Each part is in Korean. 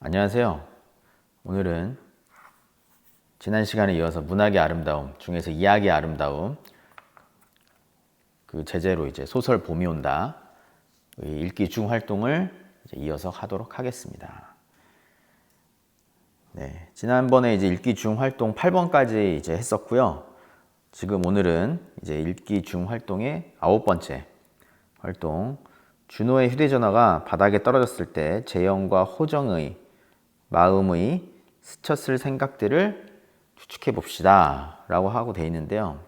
안녕하세요. 오늘은 지난 시간에 이어서 문학의 아름다움 중에서 이야기의 아름다움 그 제재로 이제 소설 봄이 온다 읽기 중 활동을 이제 이어서 하도록 하겠습니다. 네, 지난번에 이제 읽기 중 활동 8번까지 이제 했었고요. 지금 오늘은 이제 읽기 중 활동의 9번째 활동, 준호의 휴대전화가 바닥에 떨어졌을 때 재영과 호정의 마음의 스쳤을 생각들을 추측해 봅시다 라고 하고 되어 있는데요.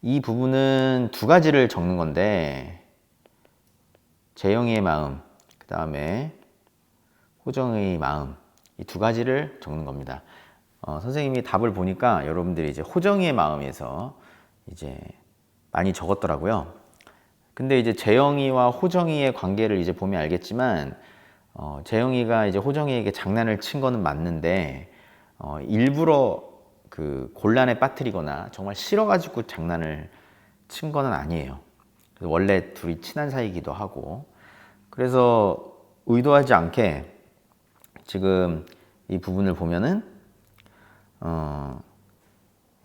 이 부분은 두 가지를 적는 건데 재영이의 마음, 그 다음에 호정의 마음, 이 두 가지를 적는 겁니다. 선생님이 답을 보니까 여러분들이 이제 호정이의 마음에서 이제 많이 적었더라고요. 근데 이제 재영이와 호정이의 관계를 이제 보면 알겠지만 재영이가 이제 호정이에게 장난을 친 거는 맞는데 일부러 그 곤란에 빠뜨리거나 정말 싫어가지고 장난을 친 거는 아니에요. 원래 둘이 친한 사이이기도 하고, 그래서 의도하지 않게 지금 이 부분을 보면은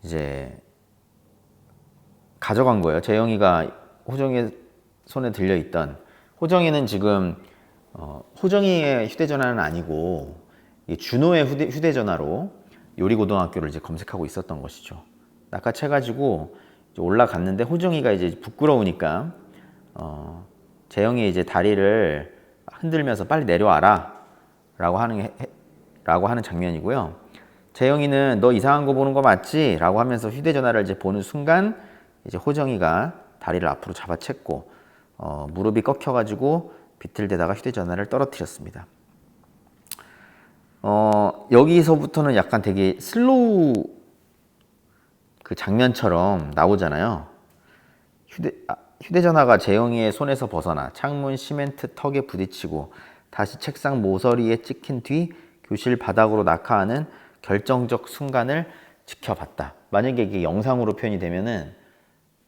이제 가져간 거예요. 재영이가 호정이의 손에 들려있던, 호정이는 지금 호정이의 휴대전화는 아니고 준호의 휴대전화로 요리고등학교를 이제 검색하고 있었던 것이죠. 낚아채가지고 올라갔는데 호정이가 이제 부끄러우니까 재영이 이제 다리를 흔들면서 빨리 내려와라 라고 하는 장면이고요. 재영이는 너 이상한 거 보는 거 맞지? 라고 하면서 휴대전화를 이제 보는 순간 이제 호정이가 다리를 앞으로 잡아챘고 무릎이 꺾여가지고 비틀대다가 휴대전화를 떨어뜨렸습니다. 여기서부터는 약간 되게 슬로우 그 장면처럼 나오잖아요. 휴대전화가 재영이의 손에서 벗어나 창문 시멘트 턱에 부딪히고 다시 책상 모서리에 찍힌 뒤 교실 바닥으로 낙하하는 결정적 순간을 지켜봤다. 만약에 이게 영상으로 표현이 되면은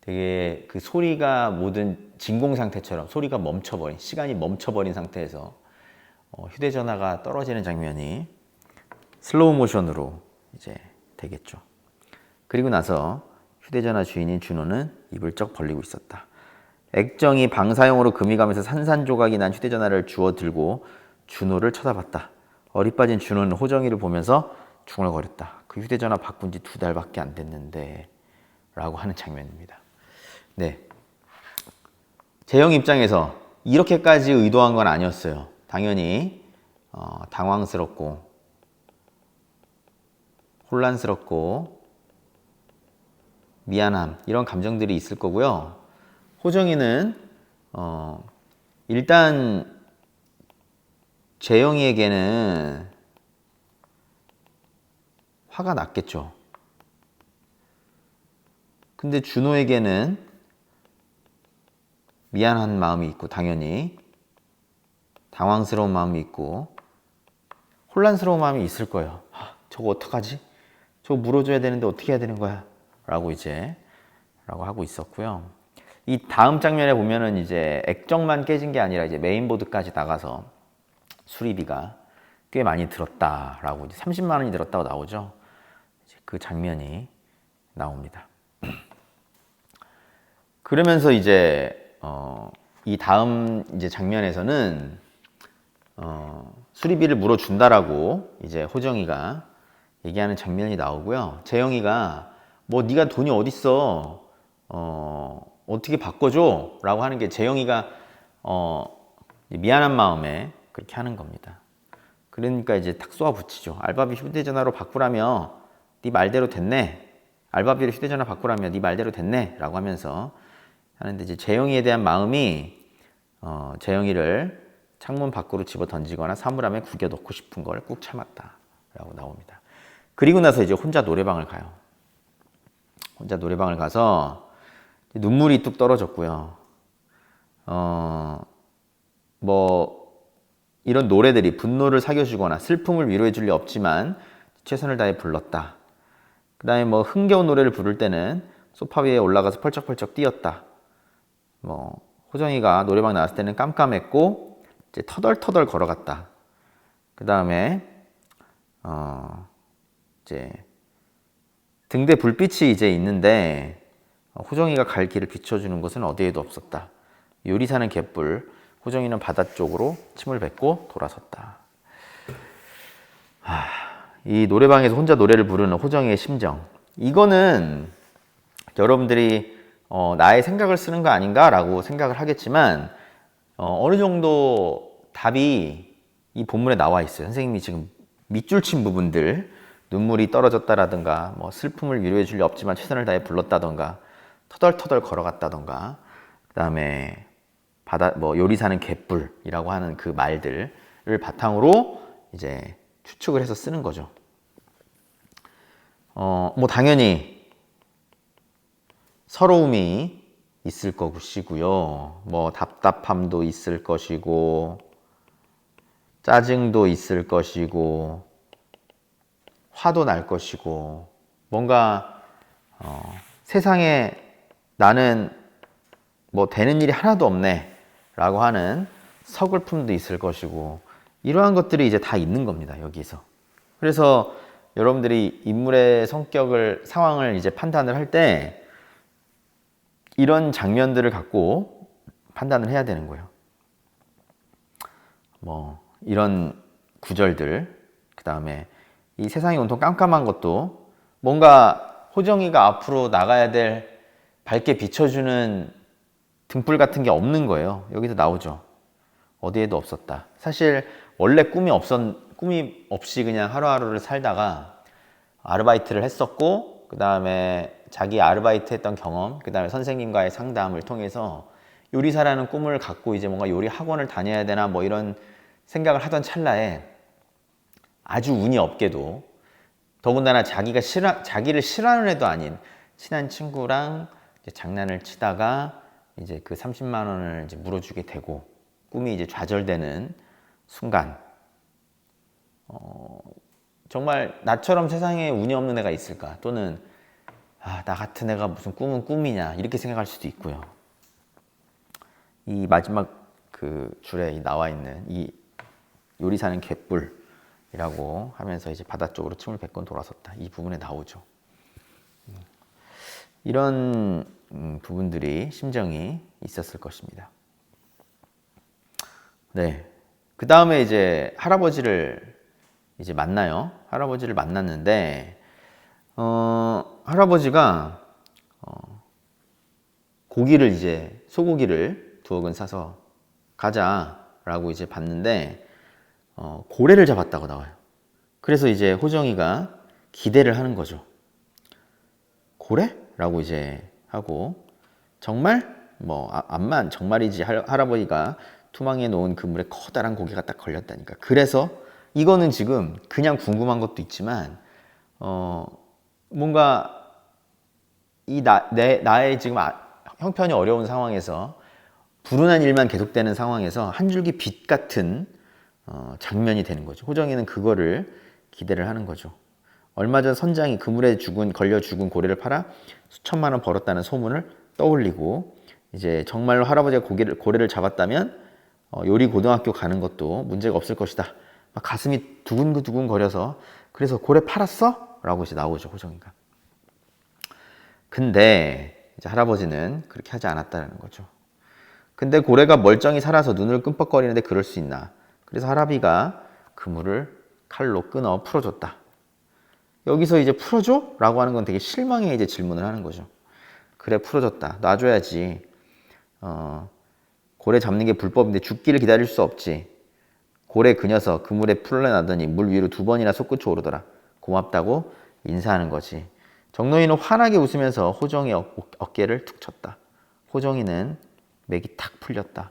되게 그 소리가 모든 진공 상태처럼 소리가 멈춰버린, 시간이 멈춰버린 상태에서 휴대전화가 떨어지는 장면이 슬로우 모션으로 이제 되겠죠. 그리고 나서 휴대전화 주인인 준호는 입을 쩍 벌리고 있었다. 액정이 방사용으로 금이 가면서 산산조각이 난 휴대전화를 주워 들고 준호를 쳐다봤다. 어리 빠진 준호는 호정이를 보면서 중얼거렸다. 그 휴대전화 바꾼 지 2달밖에 안 됐는데 라고 하는 장면입니다. 네, 재영 입장에서 이렇게까지 의도한 건 아니었어요. 당연히 당황스럽고 혼란스럽고 미안함 이런 감정들이 있을 거고요. 호정이는 일단 재영이에게는 화가 났겠죠. 근데 준호에게는 미안한 마음이 있고 당연히 당황스러운 마음이 있고 혼란스러운 마음이 있을 거예요. 저거 어떡하지? 저거 물어줘야 되는데 어떻게 해야 되는 거야? 라고 하고 있었고요. 이 다음 장면에 보면은 이제 액정만 깨진 게 아니라 이제 메인보드까지 나가서 수리비가 꽤 많이 들었다라고, 이제 30만 원이 들었다고 나오죠. 이제 그 장면이 나옵니다. 그러면서 이제 이 다음 이제 장면에서는 수리비를 물어준다라고 이제 호정이가 얘기하는 장면이 나오고요. 재영이가 뭐 네가 돈이 어딨어, 어떻게 바꿔줘? 라고 하는 게 재영이가 미안한 마음에 그렇게 하는 겁니다. 그러니까 이제 탁 쏘아붙이죠. 알바비 휴대전화로 바꾸라며 네 말대로 됐네. 알바비로 휴대전화 바꾸라며 네 말대로 됐네. 라고 하면서 하는데 이제 재영이에 대한 마음이 재영이를 창문 밖으로 집어 던지거나 사물함에 구겨 넣고 싶은 걸 꾹 참았다 라고 나옵니다. 그리고 나서 이제 혼자 노래방을 가요. 혼자 노래방을 가서 눈물이 뚝 떨어졌고요. 뭐 이런 노래들이 분노를 사겨주거나 슬픔을 위로해줄 리 없지만 최선을 다해 불렀다. 그 다음에 뭐 흥겨운 노래를 부를 때는 소파 위에 올라가서 펄쩍펄쩍 뛰었다. 뭐 호정이가 노래방 나왔을 때는 깜깜했고 이제 터덜터덜 걸어갔다. 그 다음에 이제 등대 불빛이 이제 있는데 호정이가 갈 길을 비춰주는 것은 어디에도 없었다. 요리사는 갯불, 호정이는 바다 쪽으로 침을 뱉고 돌아섰다. 이 노래방에서 혼자 노래를 부르는 호정이의 심정. 이거는 여러분들이 나의 생각을 쓰는 거 아닌가라고 생각을 하겠지만 어느 정도 답이 이 본문에 나와 있어요. 선생님이 지금 밑줄 친 부분들, 눈물이 떨어졌다라든가 뭐 슬픔을 위로해 줄 리 없지만 최선을 다해 불렀다던가 터덜터덜 걸어갔다던가 그다음에 바다 뭐 요리사는 갯불이라고 하는 그 말들을 바탕으로 이제 추측을 해서 쓰는 거죠. 뭐 당연히 서러움이 있을 것이고요. 뭐 답답함도 있을 것이고 짜증도 있을 것이고 화도 날 것이고 뭔가 세상에 나는 뭐 되는 일이 하나도 없네 라고 하는 서글픔도 있을 것이고 이러한 것들이 이제 다 있는 겁니다. 여기서. 그래서 여러분들이 인물의 성격을 상황을 이제 판단을 할 때 이런 장면들을 갖고 판단을 해야 되는 거예요. 뭐 이런 구절들, 그 다음에 이 세상이 온통 깜깜한 것도 뭔가 호정이가 앞으로 나가야 될 밝게 비춰주는 등불 같은 게 없는 거예요. 여기서 나오죠. 어디에도 없었다. 사실 원래 꿈이 없이 그냥 하루하루를 살다가 아르바이트를 했었고 그 다음에 자기 아르바이트 했던 경험, 그 다음에 선생님과의 상담을 통해서 요리사라는 꿈을 갖고 이제 뭔가 요리 학원을 다녀야 되나 뭐 이런 생각을 하던 찰나에 아주 운이 없게도 더군다나 자기를 싫어하는 애도 아닌 친한 친구랑 이제 장난을 치다가 이제 그 30만 원을 이제 물어주게 되고 꿈이 이제 좌절되는 순간 정말 나처럼 세상에 운이 없는 애가 있을까? 또는 나 같은 애가 무슨 꿈은 꿈이냐 이렇게 생각할 수도 있고요. 이 마지막 그 줄에 나와 있는 이 요리사는 갯불이라고 하면서 이제 바다 쪽으로 침을 뱉고 돌아섰다. 이 부분에 나오죠. 이런 부분들이 심정이 있었을 것입니다. 네. 그 다음에 이제 할아버지를 이제 만나요. 할아버지를 만났는데 할아버지가 고기를 이제 소고기를 두어 근 사서 가자라고 이제 봤는데 고래를 잡았다고 나와요. 그래서 이제 호정이가 기대를 하는 거죠. 고래? 라고 이제 하고 정말? 뭐 암만 정말이지 할아버지가 투망해 놓은 그물에 커다란 고기가 딱 걸렸다니까. 그래서 이거는 지금 그냥 궁금한 것도 있지만 뭔가 나의 지금 형편이 어려운 상황에서 불운한 일만 계속되는 상황에서 한 줄기 빛 같은 장면이 되는 거죠. 호정이는 그거를 기대를 하는 거죠. 얼마 전 선장이 그물에 걸려 죽은 고래를 팔아 수천만 원 벌었다는 소문을 떠올리고 이제 정말로 할아버지가 고래를 잡았다면 요리 고등학교 가는 것도 문제가 없을 것이다. 막 가슴이 두근두근 거려서 그래서 고래 팔았어? 라고 이제 나오죠, 호정이가. 근데 이제 할아버지는 그렇게 하지 않았다는 거죠. 근데 고래가 멀쩡히 살아서 눈을 끔뻑거리는데 그럴 수 있나? 그래서 할아비가 그물을 칼로 끊어 풀어줬다. 여기서 이제 풀어줘? 라고 하는 건 되게 실망의 이제 질문을 하는 거죠. 그래, 풀어줬다. 놔줘야지. 고래 잡는 게 불법인데 죽기를 기다릴 수 없지. 고래 그 녀석 그물에 풀려나더니 물 위로 2번이나 솟구쳐 오르더라. 고맙다고 인사하는 거지. 정노인은 환하게 웃으면서 호정이 어깨를 툭 쳤다. 호정이는 맥이 탁 풀렸다.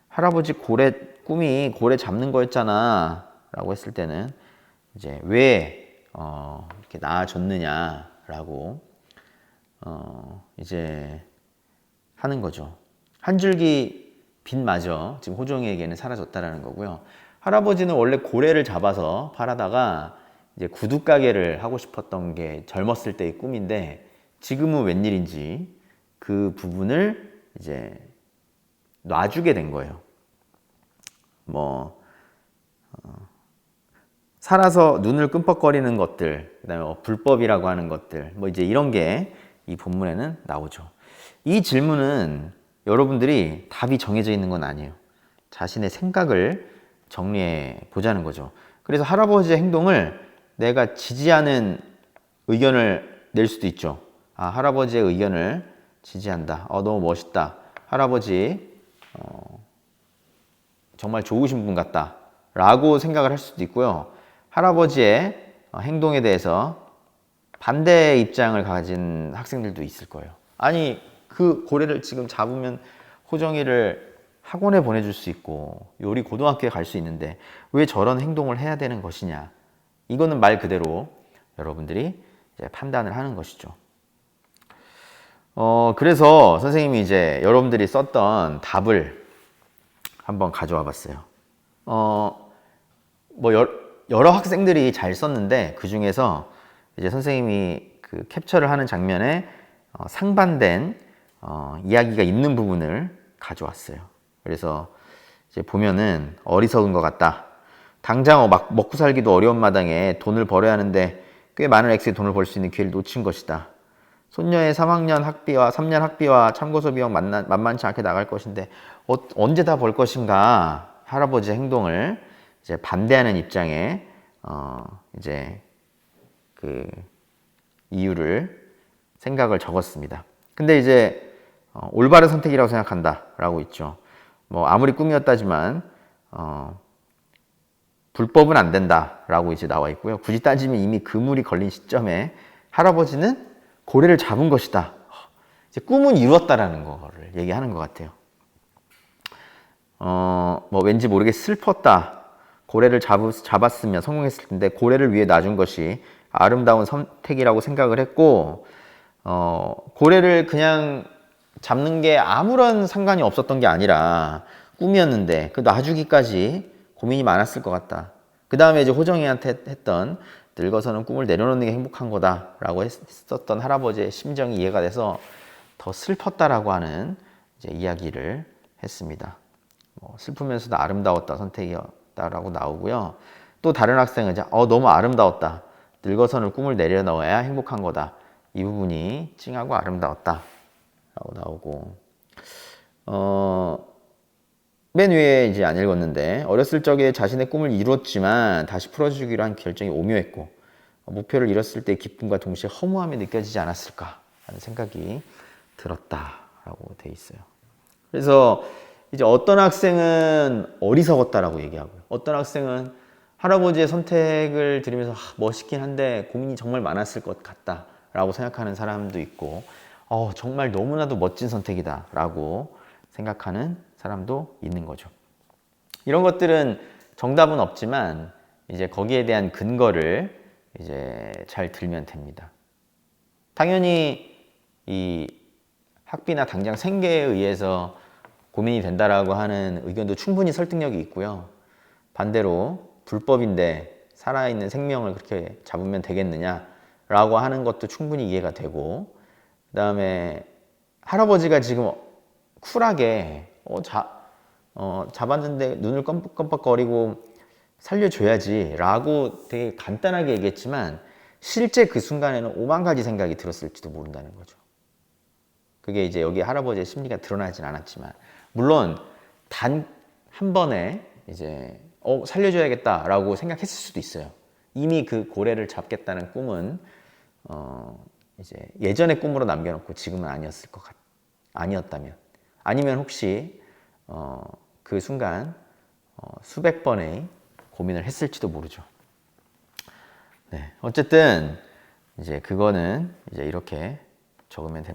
할아버지 꿈이 고래 잡는 거였잖아 라고 했을 때는 이제 왜 이렇게 나아졌느냐 라고 이제 하는 거죠. 한 줄기 빛마저 지금 호정이에게는 사라졌다라는 거고요. 할아버지는 원래 고래를 잡아서 팔아다가 이제 구두 가게를 하고 싶었던 게 젊었을 때의 꿈인데 지금은 웬일인지 그 부분을 이제 놔주게 된 거예요. 뭐 살아서 눈을 끔뻑거리는 것들, 그다음에 불법이라고 하는 것들, 이제 이런 게 이 본문에는 나오죠. 이 질문은 여러분들이 답이 정해져 있는 건 아니에요. 자신의 생각을 정리해 보자는 거죠. 그래서 할아버지의 행동을 내가 지지하는 의견을 낼 수도 있죠. 아, 할아버지의 의견을 지지한다. 너무 멋있다. 할아버지 정말 좋으신 분 같다. 라고 생각을 할 수도 있고요. 할아버지의 행동에 대해서 반대의 입장을 가진 학생들도 있을 거예요. 아니, 그 고래를 지금 잡으면 호정이를 학원에 보내줄 수 있고 요리 고등학교에 갈 수 있는데 왜 저런 행동을 해야 되는 것이냐. 이거는 말 그대로 여러분들이 이제 판단을 하는 것이죠. 그래서 선생님이 이제 여러분들이 썼던 답을 한번 가져와 봤어요. 여러 학생들이 잘 썼는데 그 중에서 이제 선생님이 그 캡처를 하는 장면에 상반된 이야기가 있는 부분을 가져왔어요. 그래서 이제 보면은 어리석은 것 같다. 당장 먹고 살기도 어려운 마당에 돈을 벌어야 하는데 꽤 많은 액수의 돈을 벌 수 있는 기회를 놓친 것이다. 손녀의 3학년 학비와 3년 학비와 참고서 비용 만만치 않게 나갈 것인데 언제 다 벌 것인가. 할아버지의 행동을 이제 반대하는 입장에 이제 그 이유를 생각을 적었습니다. 근데 이제 올바른 선택이라고 생각한다 라고 있죠. 아무리 꿈이었다지만 불법은 안 된다 라고 이제 나와 있고요. 굳이 따지면 이미 그물이 걸린 시점에 할아버지는 고래를 잡은 것이다. 이제 꿈은 이루었다라는 거를 얘기하는 것 같아요. 왠지 모르게 슬펐다. 고래를 잡았으면 성공했을 텐데 고래를 위해 놔준 것이 아름다운 선택이라고 생각을 했고, 고래를 그냥 잡는 게 아무런 상관이 없었던 게 아니라 꿈이었는데 그 놔주기까지 고민이 많았을 것 같다. 그 다음에 이제 호정이한테 했던 늙어서는 꿈을 내려놓는 게 행복한 거다 라고 했었던 할아버지의 심정이 이해가 돼서 더 슬펐다라고 하는 이제 이야기를 했습니다. 슬프면서도 아름다웠다 선택이었다라고 나오고요. 또 다른 학생은 이제 너무 아름다웠다. 늙어서는 꿈을 내려놓아야 행복한 거다. 이 부분이 찡하고 아름다웠다 라고 나오고, 맨 위에 이제 안 읽었는데 어렸을 적에 자신의 꿈을 이루었지만 다시 풀어주기로 한 결정이 오묘했고 목표를 이뤘을 때 기쁨과 동시에 허무함이 느껴지지 않았을까 하는 생각이 들었다라고 돼 있어요. 그래서 이제 어떤 학생은 어리석었다라고 얘기하고요. 어떤 학생은 할아버지의 선택을 들으면서 멋있긴 한데 고민이 정말 많았을 것 같다라고 생각하는 사람도 있고, 정말 너무나도 멋진 선택이다라고 생각하는 사람도 있는 거죠. 이런 것들은 정답은 없지만 이제 거기에 대한 근거를 이제 잘 들면 됩니다. 당연히 이 학비나 당장 생계에 의해서 고민이 된다라고 하는 의견도 충분히 설득력이 있고요. 반대로 불법인데 살아있는 생명을 그렇게 잡으면 되겠느냐라고 하는 것도 충분히 이해가 되고, 그 다음에 할아버지가 지금 쿨하게 잡았는데 눈을 껌뻑껌뻑거리고 살려줘야지 라고 되게 간단하게 얘기했지만 실제 그 순간에는 5만 가지 생각이 들었을지도 모른다는 거죠. 그게 이제 여기 할아버지의 심리가 드러나진 않았지만, 물론 단 한 번에 이제 살려줘야겠다라고 생각했을 수도 있어요. 이미 그 고래를 잡겠다는 꿈은 이제 예전의 꿈으로 남겨놓고 지금은 아니었다면, 아니면 혹시 그 순간 수백 번의 고민을 했을지도 모르죠. 네, 어쨌든 이제 그거는 이제 이렇게 적으면 됩니다.